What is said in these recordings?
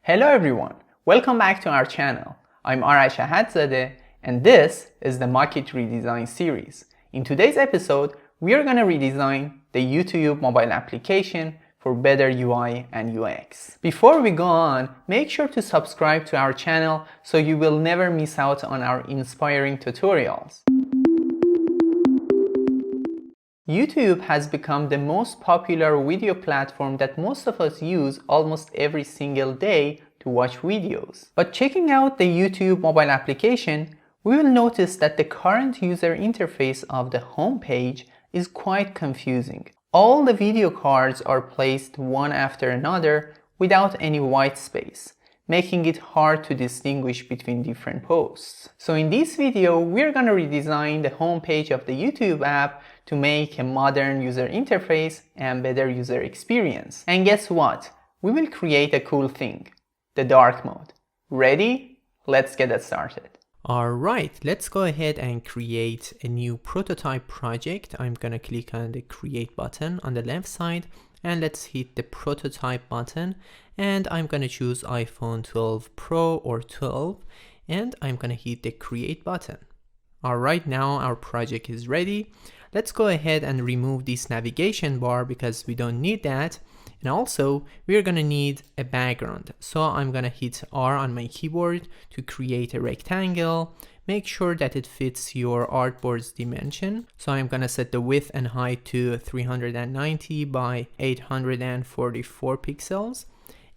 Hello everyone, welcome back to our channel. I'm Araj Ahadzadeh and this is the Mockitt Redesign series. In today's episode, we are going to redesign the YouTube mobile application for better UI and UX. Before we go on, make sure to subscribe to our channel so you will never miss out on our inspiring tutorials. YouTube has become the most popular video platform that most of us use almost every single day to watch videos. But checking out the YouTube mobile application, we will notice that the current user interface of the home page is quite confusing. All the video cards are placed one after another without any white space, making it hard to distinguish between different posts. So in this video, we're going to redesign the home page of the YouTube app to make a modern user interface and better user experience. And guess what? We will create a cool thing, the dark mode. Ready? Let's get started. Alright, let's go ahead and create a new prototype project. I'm gonna click on the create button on the left side and let's hit the prototype button, and I'm gonna choose iPhone 12 Pro or 12 and I'm gonna hit the create button. Alright, now our project is ready. Let's go ahead and remove this navigation bar because we don't need that. And also we're gonna need a background. So I'm gonna hit R on my keyboard to create a rectangle. Make sure that it fits your artboard's dimension. So I'm gonna set the width and height to 390 by 844 pixels.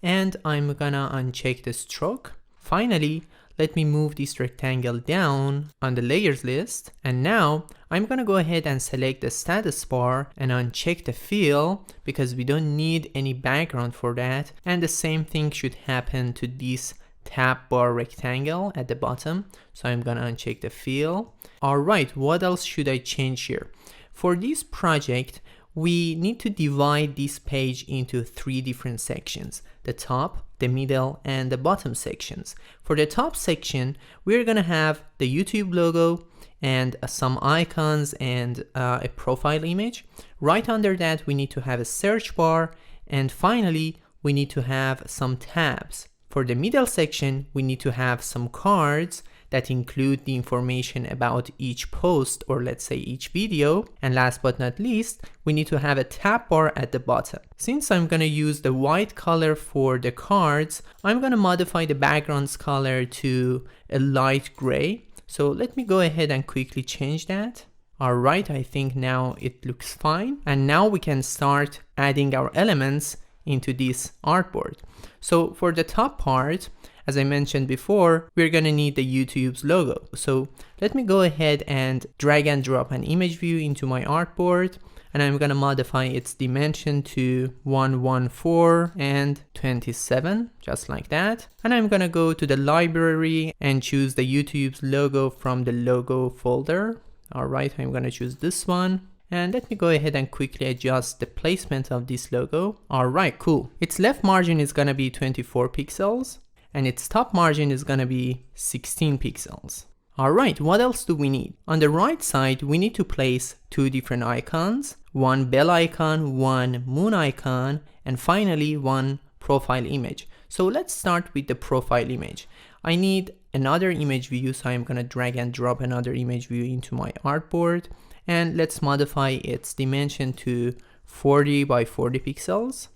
And I'm gonna uncheck the stroke. Finally, let me move this rectangle down on the layers list. And now I'm gonna go ahead and select the status bar and uncheck the fill because we don't need any background for that. And the same thing should happen to this tab bar rectangle at the bottom. So I'm gonna uncheck the fill. Alright, what else should I change here? For this project, we need to divide this page into 3 different sections: the top, the middle, and the bottom sections. For the top section, we're gonna have the YouTube logo and some icons and a profile image. Right under that, we need to have a search bar, and finally, we need to have some tabs. For the middle section, we need to have some cards that include the information about each post, or let's say each video. And last but not least, we need to have a tab bar at the bottom. Since I'm gonna use the white color for the cards, I'm gonna modify the background's color to a light gray. So let me go ahead and quickly change that. Alright, I think now it looks fine. And now we can start adding our elements into this artboard. So for the top part, as I mentioned before, we're gonna need the YouTube's logo. So let me go ahead and drag and drop an image view into my artboard, and I'm gonna modify its dimension to 114 and 27, just like that. And I'm gonna go to the library and choose the YouTube's logo from the logo folder. Alright, I'm gonna choose this one. And let me go ahead and quickly adjust the placement of this logo. Alright, cool. Its left margin is gonna be 24 pixels. And its top margin is gonna be 16 pixels. Alright, what else do we need? On the right side, we need to place 2 different icons, one bell icon, one moon icon, and finally one profile image. So let's start with the profile image. I need another image view, so I'm gonna drag and drop another image view into my artboard, and let's modify its dimension to 40 by 40 pixels,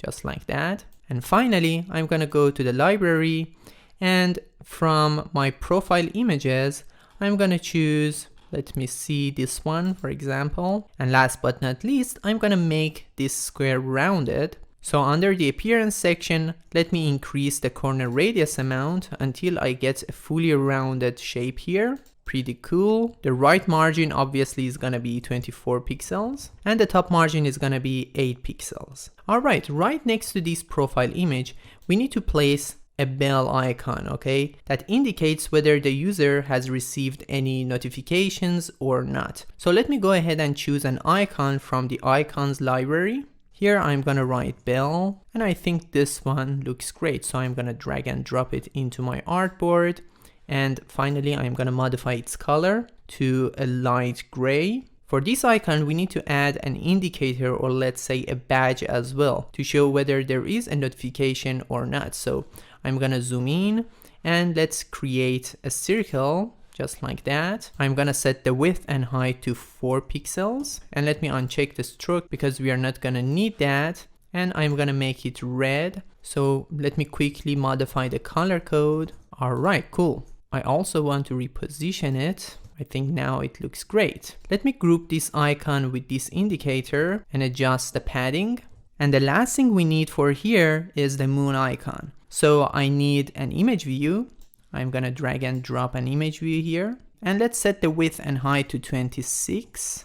just like that. And finally, I'm gonna go to the library, and from my profile images, I'm gonna choose, let me see, this one, for example. And last but not least, I'm gonna make this square rounded. So under the appearance section, let me increase the corner radius amount until I get a fully rounded shape here. Pretty cool. The right margin obviously is gonna be 24 pixels and the top margin is gonna be 8 pixels. Alright, right next to this profile image, we need to place a bell icon, okay? That indicates whether the user has received any notifications or not. So let me go ahead and choose an icon from the icons library. Here I'm gonna write bell, and I think this one looks great. So I'm gonna drag and drop it into my artboard. And finally, I'm gonna modify its color to a light gray. For this icon, we need to add an indicator, or let's say a badge as well, to show whether there is a notification or not. So I'm gonna zoom in and let's create a circle just like that. I'm gonna set the width and height to 4 pixels, and let me uncheck the stroke because we are not gonna need that. And I'm gonna make it red. So let me quickly modify the color code. All right, cool. I also want to reposition it. I think now it looks great. Let me group this icon with this indicator and adjust the padding. And the last thing we need for here is the moon icon. So I need an image view. I'm gonna drag and drop an image view here. And let's set the width and height to 26,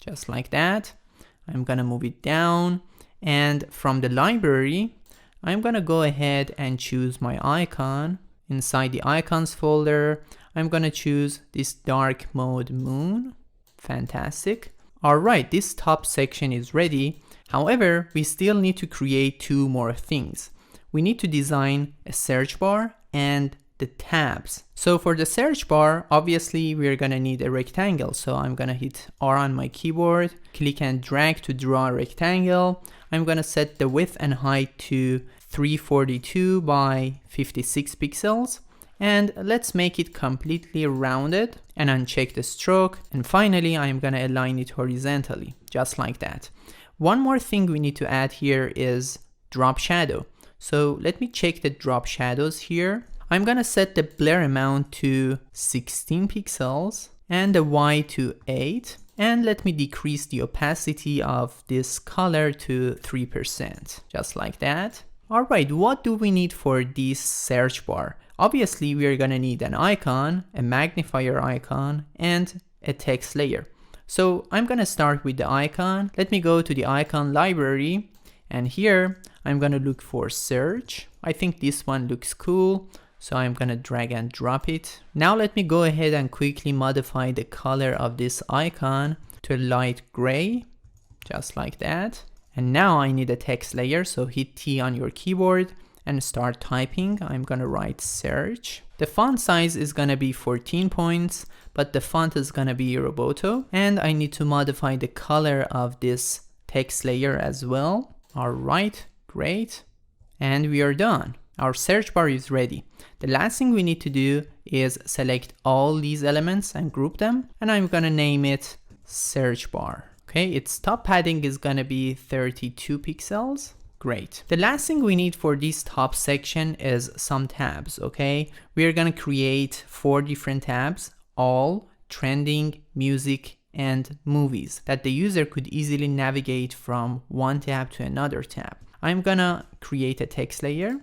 just like that. I'm gonna move it down. And from the library, I'm gonna go ahead and choose my icon. Inside the icons folder, I'm gonna choose this dark mode moon. Fantastic. All right, this top section is ready. However, we still need to create 2 more things. We need to design a search bar and the tabs. So for the search bar, obviously we're gonna need a rectangle. So I'm gonna hit R on my keyboard, click and drag to draw a rectangle. I'm gonna set the width and height to 342 by 56 pixels. And let's make it completely rounded and uncheck the stroke. And finally, I'm gonna align it horizontally, just like that. One more thing we need to add here is drop shadow. So let me check the drop shadows here. I'm gonna set the blur amount to 16 pixels and the Y to 8. And let me decrease the opacity of this color to 3%, just like that. All right, what do we need for this search bar? Obviously, we are gonna need an icon, a magnifier icon, and a text layer. So I'm gonna start with the icon. Let me go to the icon library, and here I'm gonna look for search. I think this one looks cool, so I'm gonna drag and drop it. Now let me go ahead and quickly modify the color of this icon to light gray, just like that. And now I need a text layer, so hit T on your keyboard and start typing. I'm gonna write search. The font size is gonna be 14 points, but the font is gonna be Roboto. And I need to modify the color of this text layer as well. All right, great. And we are done. Our search bar is ready. The last thing we need to do is select all these elements and group them. And I'm gonna name it search bar. Okay, its top padding is gonna be 32 pixels. Great. The last thing we need for this top section is some tabs, okay? We are gonna create 4 different tabs, all, trending, music, and movies, that the user could easily navigate from one tab to another tab. I'm gonna create a text layer,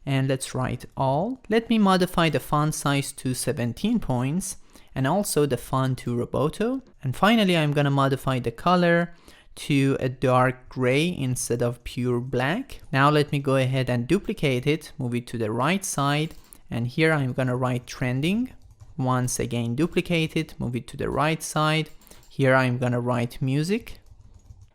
and let's write all. Let me modify the font size to 17 points, and also the font to Roboto. And finally, I'm gonna modify the color to a dark gray instead of pure black. Now let me go ahead and duplicate it, move it to the right side, and here I'm gonna write trending. Once again, duplicate it, move it to the right side. Here I'm gonna write music.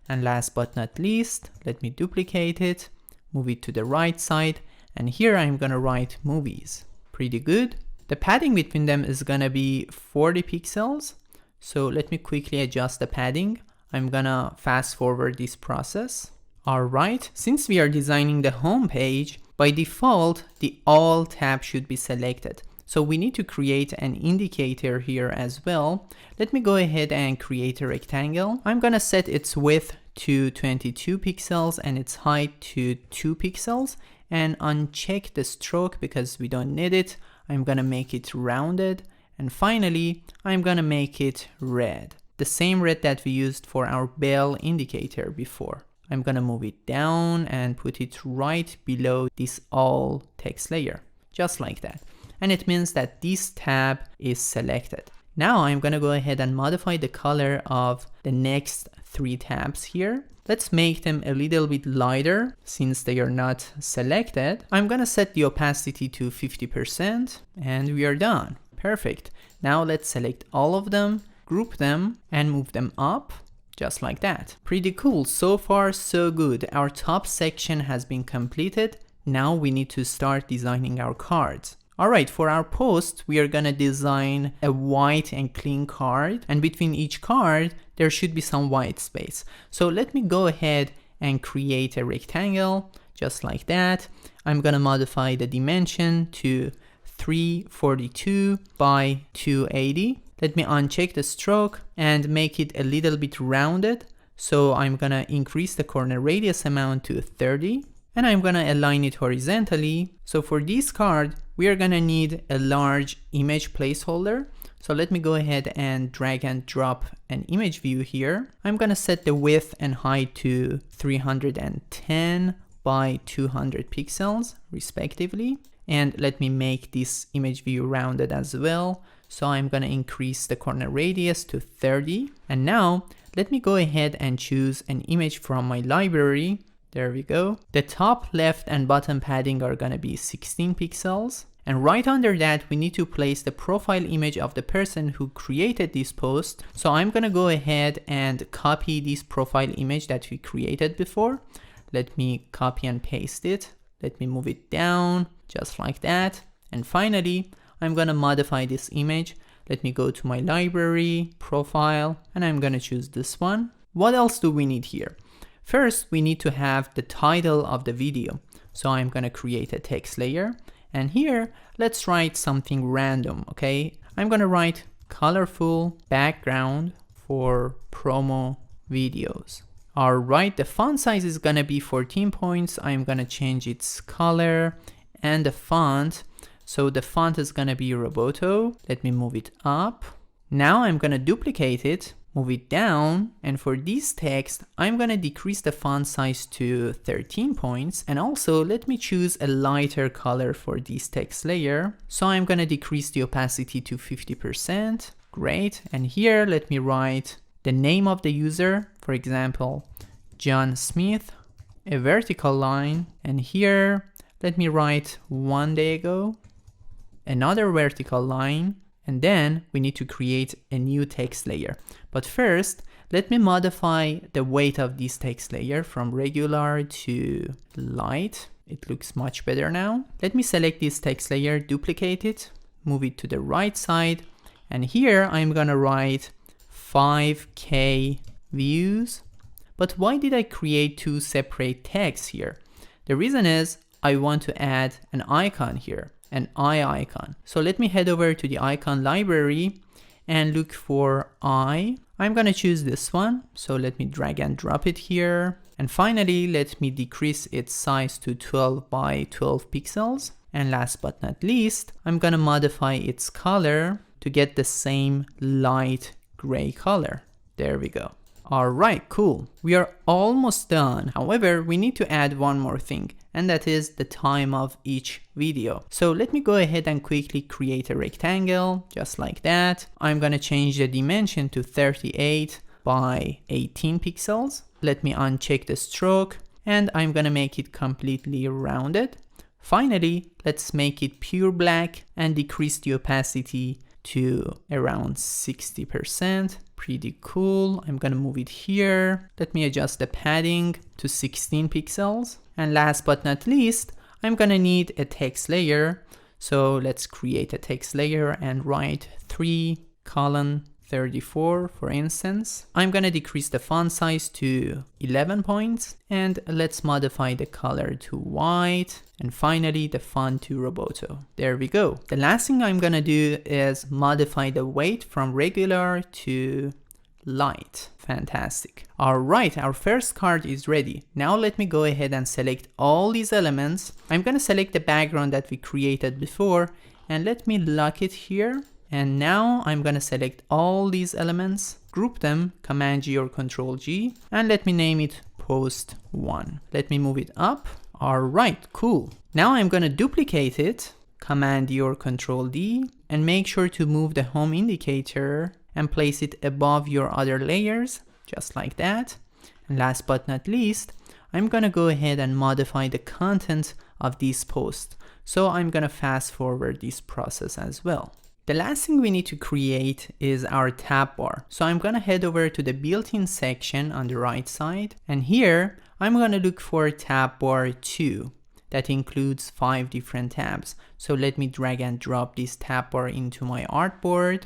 And last but not least, let me duplicate it, move it to the right side, and here I'm gonna write movies. Pretty good. The padding between them is gonna be 40 pixels. So let me quickly adjust the padding. I'm gonna fast forward this process. All right, since we are designing the home page, by default, the all tab should be selected. So we need to create an indicator here as well. Let me go ahead and create a rectangle. I'm gonna set its width to 22 pixels and its height to 2 pixels and uncheck the stroke because we don't need it. I'm gonna make it rounded, and finally I'm gonna make it red, the same red that we used for our bell indicator before. I'm gonna move it down and put it right below this all text layer, just like that. And it means that this tab is selected. Now I'm gonna go ahead and modify the color of the next 3 tabs here. Let's make them a little bit lighter since they are not selected. I'm gonna set the opacity to 50% and we are done. Perfect. Now let's select all of them, group them, and move them up, just like that. Pretty cool. So far, so good. Our top section has been completed. Now we need to start designing our cards. All right, for our post, we are gonna design a white and clean card, and between each card, there should be some white space. So let me go ahead and create a rectangle, just like that. I'm gonna modify the dimension to 342 by 280. Let me uncheck the stroke and make it a little bit rounded. So I'm gonna increase the corner radius amount to 30, and I'm gonna align it horizontally. So for this card, we are gonna need a large image placeholder. So let me go ahead and drag and drop an image view here. I'm gonna set the width and height to 310 by 200 pixels respectively. And let me make this image view rounded as well. So I'm gonna increase the corner radius to 30. And now let me go ahead and choose an image from my library. There we go. The top, left, and bottom padding are gonna be 16 pixels. And right under that, we need to place the profile image of the person who created this post. So I'm gonna go ahead and copy this profile image that we created before. Let me copy and paste it. Let me move it down, just like that. And finally, I'm gonna modify this image. Let me go to my library, profile, and I'm gonna choose this one. What else do we need here? First, we need to have the title of the video. So I'm gonna create a text layer. And here, let's write something random, okay? I'm gonna write colorful background for promo videos. All right, the font size is gonna be 14 points. I'm gonna change its color and the font. So the font is gonna be Roboto. Let me move it up. Now I'm gonna duplicate it, move it down, and for this text, I'm gonna decrease the font size to 13 points, and also let me choose a lighter color for this text layer. So I'm gonna decrease the opacity to 50%, great, and here let me write the name of the user, for example, John Smith, a vertical line, and here let me write 1 day ago, another vertical line, and then we need to create a new text layer. But first, let me modify the weight of this text layer from regular to light. It looks much better now. Let me select this text layer, duplicate it, move it to the right side, and here I'm gonna write 5K views. But why did I create two separate tags here? The reason is I want to add an icon here, an eye icon. So let me head over to the icon library and look for eye. I'm gonna choose this one. So let me drag and drop it here. And finally, let me decrease its size to 12 by 12 pixels. And last but not least, I'm gonna modify its color to get the same light gray color. There we go. All right, cool. We are almost done. However, we need to add one more thing, and that is the time of each video. So let me go ahead and quickly create a rectangle, just like that. I'm gonna change the dimension to 38 by 18 pixels. Let me uncheck the stroke, and I'm gonna make it completely rounded. Finally, let's make it pure black and decrease the opacity to around 60%. Pretty cool. I'm gonna move it here. Let me adjust the padding to 16 pixels. And last but not least, I'm gonna need a text layer. So let's create a text layer and write 3:34, for instance. I'm gonna decrease the font size to 11 points, and let's modify the color to white, and finally the font to Roboto. There we go. The last thing I'm gonna do is modify the weight from regular to light. Fantastic. All right, our first card is ready. Now let me go ahead and select all these elements. I'm gonna select the background that we created before, and let me lock it here. And now I'm gonna select all these elements, group them, Command G or Control G, and let me name it Post 1. Let me move it up. All right, cool. Now I'm gonna duplicate it, Command D or Control D, and make sure to move the home indicator and place it above your other layers, just like that. And last but not least, I'm gonna go ahead and modify the content of this post. So I'm gonna fast forward this process as well. The last thing we need to create is our tab bar. So I'm gonna head over to the built-in section on the right side, and here I'm gonna look for tab bar 2. that includes 5 different tabs. So let me drag and drop this tab bar into my artboard.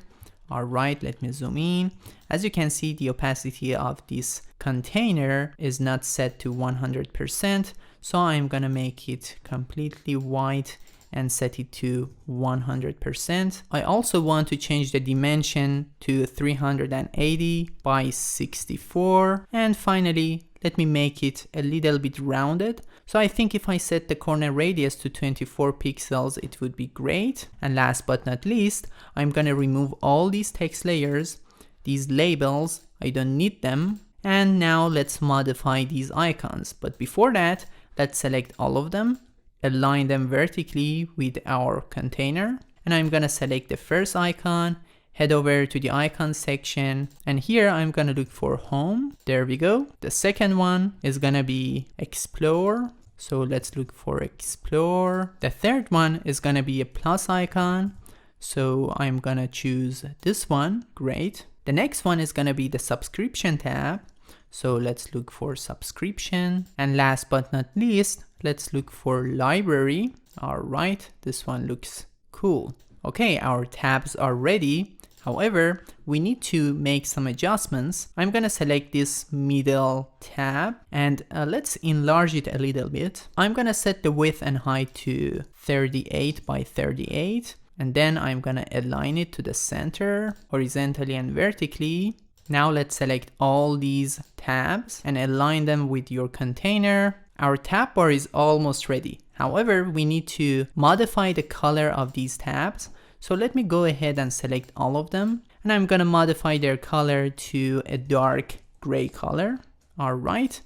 Alright, let me zoom in. As you can see, the opacity of this container is not set to 100%. So I'm gonna make it completely white and set it to 100%. I also want to change the dimension to 380 by 64. And finally, let me make it a little bit rounded. So I think if I set the corner radius to 24 pixels, it would be great. And last but not least, I'm gonna remove all these text layers, these labels, I don't need them. And now let's modify these icons. But before that, let's select all of them, align them vertically with our container. And I'm gonna select the first icon, head over to the icon section, and here I'm gonna look for home. There we go. The second one is gonna be explore. So let's look for explore. The third one is gonna be a plus icon. So I'm gonna choose this one. Great. The next one is gonna be the subscription tab. So let's look for subscription. And last but not least, let's look for library. All right, this one looks cool. Okay, our tabs are ready. However, we need to make some adjustments. I'm gonna select this middle tab and let's enlarge it a little bit. I'm gonna set the width and height to 38 by 38. And then I'm gonna align it to the center, horizontally and vertically. Now let's select all these tabs and align them with your container. Our tab bar is almost ready. However, we need to modify the color of these tabs. So let me go ahead and select all of them. And I'm gonna modify their color to a dark gray color. All right.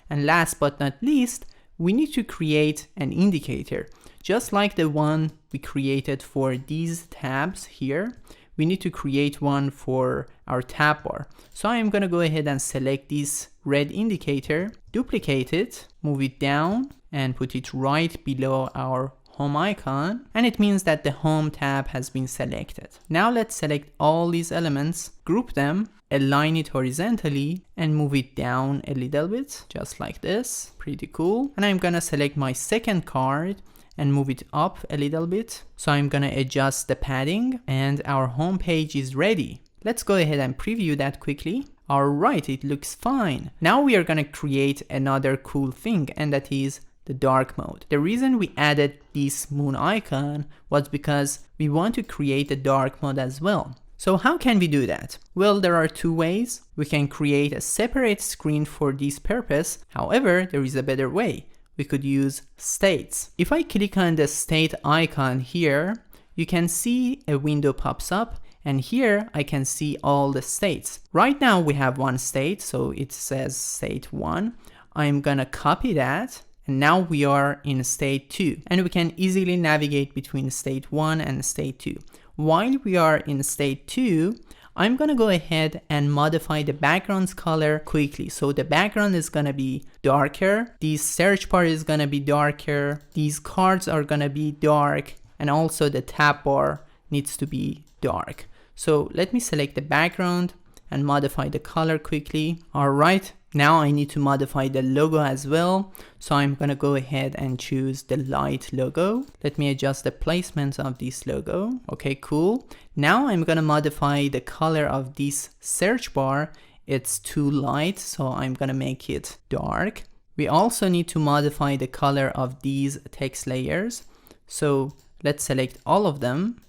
And last but not least, we need to create an indicator. Just like the one we created for these tabs here, we need to create one for our tab bar. So I'm gonna go ahead and select this red indicator, duplicate it, move it down, and put it right below our home icon. And it means that the home tab has been selected. Now let's select all these elements, group them, align it horizontally, and move it down a little bit, just like this. Pretty cool. And I'm gonna select my second card and move it up a little bit. So I'm gonna adjust the padding and our home page is ready. Let's go ahead and preview that quickly. All right, it looks fine. Now we are gonna create another cool thing, and that is the dark mode. The reason we added this moon icon was because we want to create a dark mode as well. So how can we do that? Well, there are two ways. We can create a separate screen for this purpose. However, there is a better way. We could use states. If I click on the state icon here, you can see a window pops up, and here I can see all the states. Right now we have one state, so it says state 1. I'm gonna copy that, and now we are in state 2, and we can easily navigate between state 1 and state 2. While we are in state 2, I'm gonna go ahead and modify the background's color quickly. So the background is gonna be darker, this search bar is gonna be darker, these cards are gonna be dark, and also the tab bar needs to be dark. So let me select the background and modify the color quickly. All right, now I need to modify the logo as well. So I'm gonna go ahead and choose the light logo. Let me adjust the placement of this logo. Okay, cool. Now I'm gonna modify the color of this search bar. It's too light, so I'm gonna make it dark. We also need to modify the color of these text layers. So let's select all of them,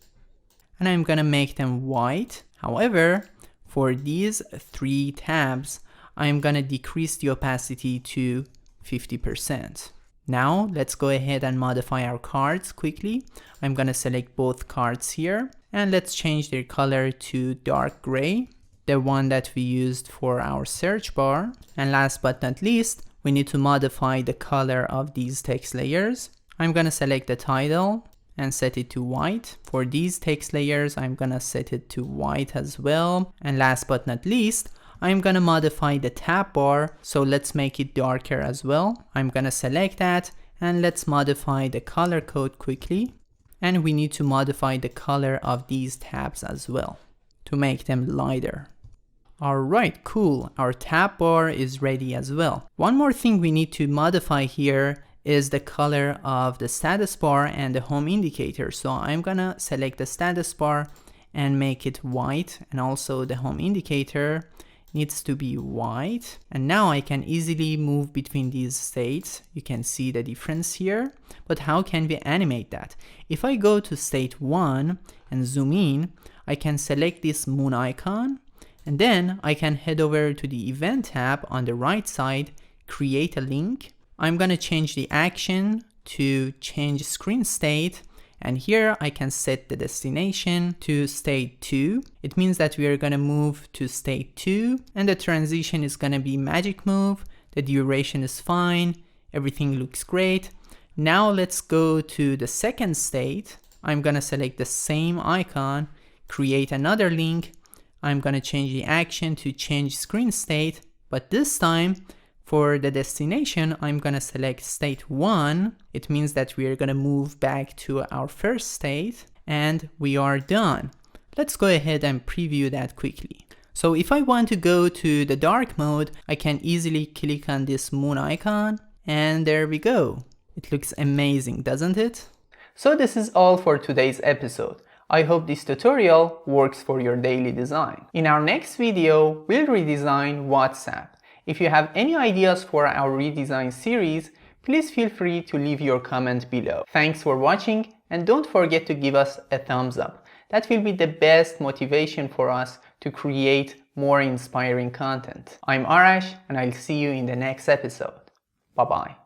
and I'm gonna make them white. However, for these 3 tabs, I'm gonna decrease the opacity to 50%. Now let's go ahead and modify our cards quickly. I'm gonna select both cards here, and let's change their color to dark gray, the one that we used for our search bar. And last but not least, we need to modify the color of these text layers. I'm gonna select the title and set it to white. For these text layers, I'm gonna set it to white as well. And last but not least, I'm gonna modify the tab bar, so let's make it darker as well. I'm gonna select that, and let's modify the color code quickly. And we need to modify the color of these tabs as well to make them lighter. Alright, cool. Our tab bar is ready as well. One more thing we need to modify here is the color of the status bar and the home indicator. So I'm gonna select the status bar and make it white, and also the home indicator needs to be white. And now I can easily move between these states. You can see the difference here, but how can we animate that? If I go to state 1 and zoom in, I can select this moon icon, and then I can head over to the event tab on the right side, create a link. I'm gonna change the action to change screen state, and here I can set the destination to state 2. It means that we are gonna move to state 2, and the transition is gonna be magic move. The duration is fine, everything looks great. Now let's go to the second state. I'm gonna select the same icon, create another link. I'm gonna change the action to change screen state, but this time for the destination, I'm gonna select state 1. It means that we are gonna move back to our first state, and we are done. Let's go ahead and preview that quickly. So if I want to go to the dark mode, I can easily click on this moon icon, and there we go. It looks amazing, doesn't it? So this is all for today's episode. I hope this tutorial works for your daily design. In our next video, we'll redesign WhatsApp. If you have any ideas for our redesign series, please feel free to leave your comment below. Thanks for watching, and don't forget to give us a thumbs up. That will be the best motivation for us to create more inspiring content. I'm Arash, and I'll see you in the next episode. Bye-bye.